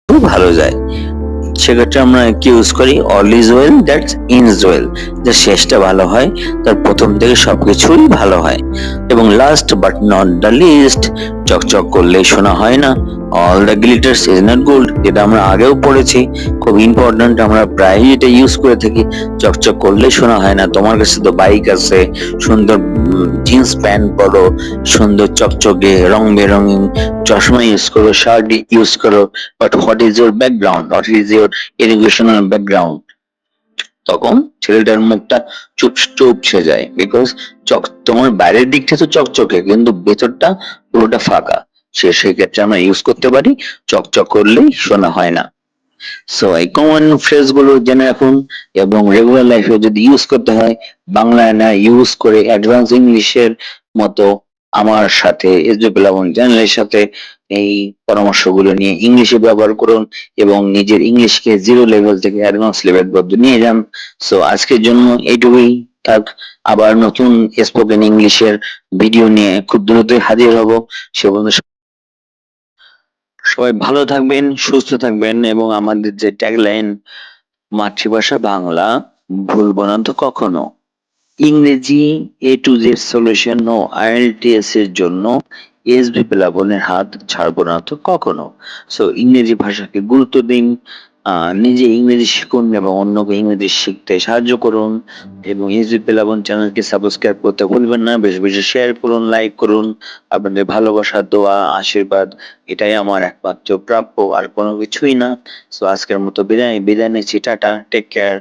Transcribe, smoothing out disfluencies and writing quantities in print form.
ভালো যায়। সেক্ষেত্রে আমরা কি ইউজ করি, all is well that's ends well, যে শেষটা ভালো হয় তার প্রথম থেকে সবকিছুই ভালো হয়। এবং last but not the least, চকচক করলেই সোনা হয় না, all the glitters is not gold, যেটা আমরা আগেও পড়েছি, খুব ইম্পর্ট্যান্ট, আমরা প্রায়ই এটা ইউজ করে থাকি। চকচক করলেই সোনা হয় না। তোমার কাছে তো বাইক আছে, সুন্দর জিন্স প্যান্ট পরো, সুন্দর চকচকে রং বেরঙিন চশমা ইউজ করো, শার্ট ইউজ করো, but what is your background, what is your educational background, তখন ছেলেটার মুখটা চুপসে যায়। বিকজ তোমার বাইরের দিকটা তো চকচকে কিন্তু ভেতরটা পুরোটা ফাঁকা। সেক্ষেত্রে আমরা ইউজ করতে পারি, চকচক করলেই সোনা হয় না। সো এই কমন ফ্রেজ গুলো জেনে রাখুন, এবং রেগুলার লাইফে যদি ইউজ করতে হয়, বাংলায় না ইউজ করে অ্যাডভান্স ইংলিশের মতো আমার সাথে এসজে প্লাবন চ্যানেলের সাথে এই পরামর্শগুলো নিয়ে ইংলিশে ব্যবহার করুন, এবং নিজের ইংলিশকে জিরো লেভেল থেকে অ্যাডভান্স লেভেল পর্যন্ত নিয়ে যান। সো আজকের জন্য এইটুকুই থাক। আবার নতুন স্পোকেন ইংলিশের ভিডিও নিয়ে খুব দ্রুতই হাজির হব। সে পর্যন্ত সবাই ভালো থাকবেন, সুস্থ থাকবেন, এবং আমাদের যে ট্যাগলাইন, মাতৃভাষা বাংলা, ভুলব না তো কখনো। ইংরেজি এ to Z solution O IELTS এর জন্য এসবি প্লাবনের হাত ছাড়বো না তো কখনো। সো ইংরেজি ভাষাকে গুরুত্ব দিন, নিজে ইংরেজি শিখুন এবং অন্যকে ইংরেজি শিখতে সাহায্য করুন, এবং এসবি প্লাবন চ্যানেলকে সাবস্ক্রাইব করতে ভুলবেন না। বেশি বেশি শেয়ার করুন, লাইক করুন। আপনাদের ভালোবাসা, দোয়া, আশীর্বাদ, এটাই আমার একমাত্র প্রাপ্য, আর কোনো কিছুই না। সো আজকের মতো বিদায় নিচ্ছি, টাটা, টেক কেয়ার।